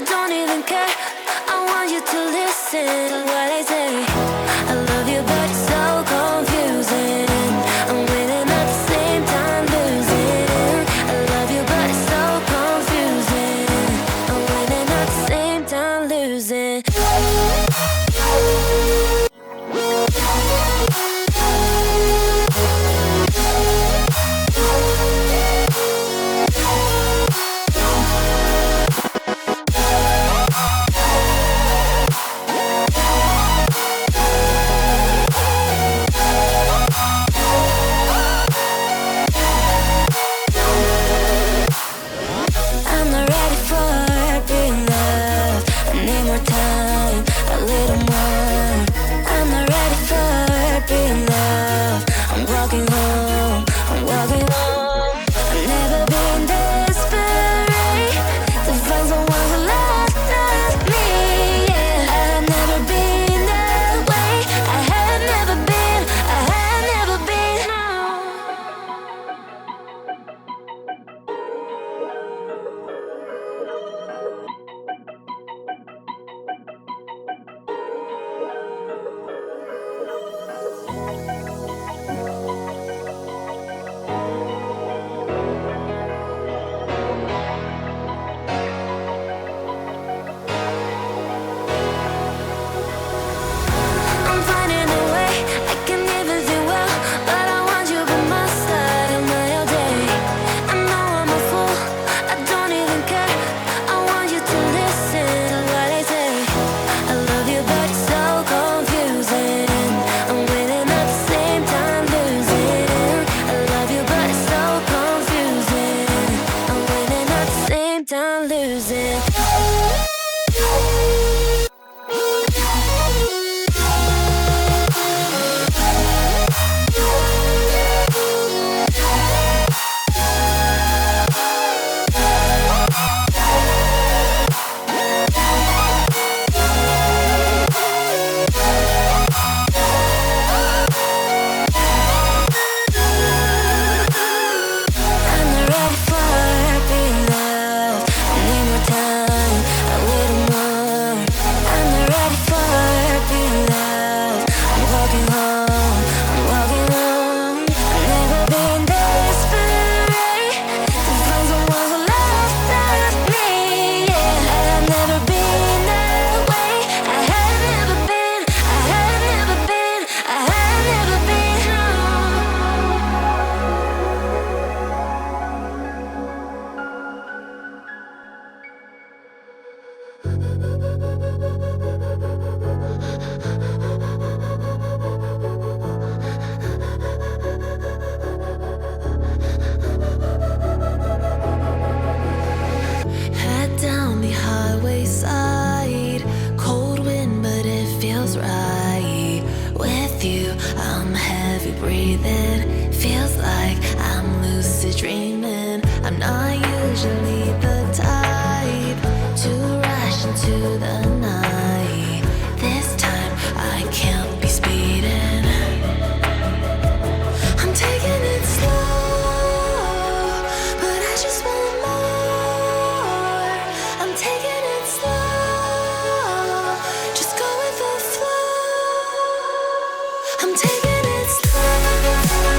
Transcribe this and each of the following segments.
don't even care. I want you to listen to what I say. I love you, but it's so confusing. I'm winning at the same time losing. I love you, but it's so confusing. I'm winning at the same time losing. I'm not ready for being loved. I need more time, a little more. I'm not ready for being loved. I'm walking home, I'm walking home. I've never been desperate to find someone who loves me. Yeah, I've never been that way. I have never been, I have never been. No. I'm finding a way, I can even do well, but I want you by my side of my all day. I know I'm a fool, I don't even care. I want you to listen to what I say. I love you, but it's so confusing. I'm winning at the same time losing. I love you, but it's so confusing. I'm winning at the same time losing. I'm not ready for being loved. I need more time, a little more. I'm not ready for being loved. I'm walking home, I'm walking home. I've never been desperate to find someone who loves me. Yeah, I've never been that way. I have never been, I have never been, I have never been. No. Head down the highway side, cold wind, but it feels right. With you, I'm heavy breathing. Feels like I'm lucid dreaming. I'm not usually the type to rush into the night. This time I can't be speeding. I'm taking it slow, but I just want more. I'm taking it slow, just go with the flow. I'm taking it slow.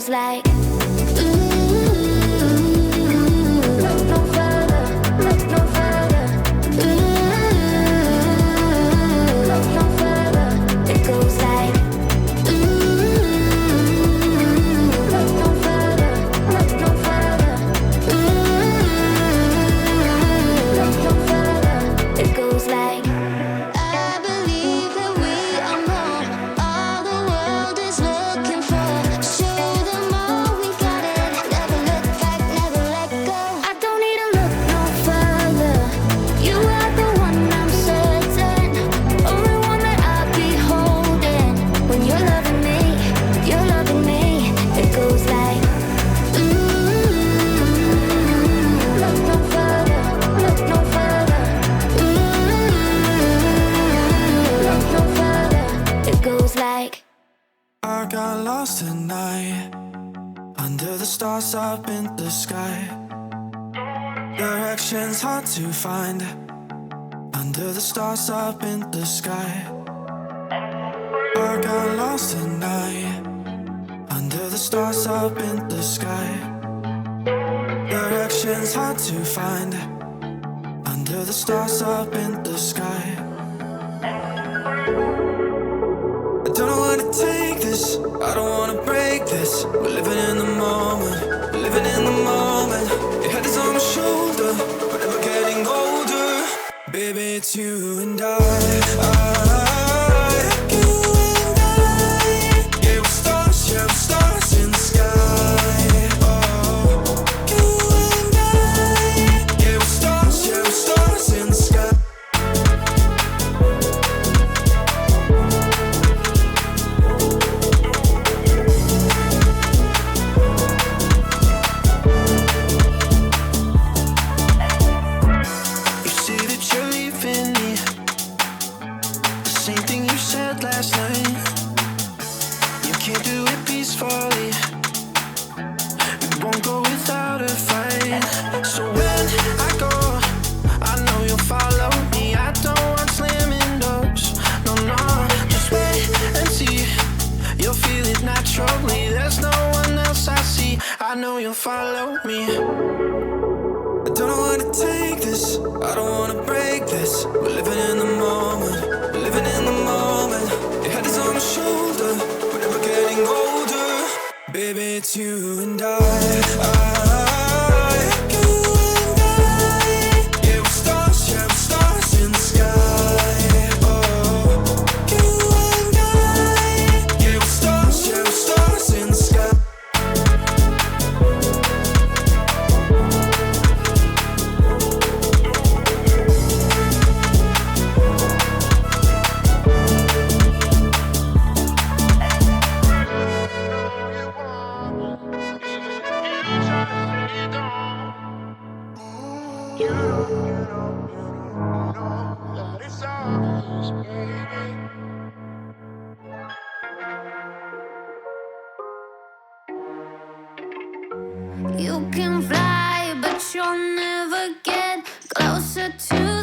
goes like, look no further, look no further. Look no further. It goes like, look no further, look no further. Look no further. It goes like, I believe that we are more. All the world is looking for. Show them all we got it. Never look back, never let go. I don't need to look no further. You are the one I'm certain. Only one that I'll be holding. When you're loving me, you're loving me. It goes like, look no further, look no further. Look no further. It goes like, I got lost tonight under the stars up in the sky. Directions hard to find under the stars up in the sky. I got lost tonight under the stars up in the sky. Directions hard to find under the stars up in the sky. I don't know where to take this, I don't wanna break this. We're living in the moment, living in the moment. Your head is on my shoulder, but never getting older. Baby, it's you and I. You and I. Yeah, we're stars in the sky. Oh, you and I. Yeah, we're stars in the sky. You see that you're leaving me. The same thing you said last night. You can't do it peacefully. You won't go without a fight. So when I go, I know you'll follow me. I don't want slamming doors. No, no, just wait and see. You'll feel it naturally. There's no one else I see. I know you'll follow me. I don't know where to take this, I don't wanna break this. We're living in the moment, living in the moment. Your head is on my shoulder, we're never getting older. Baby, it's you and I. You and I. Yeah, we're stars in the sky. Oh, you and I. Yeah, we're stars in the sky. you can fly, but you'll never get closer to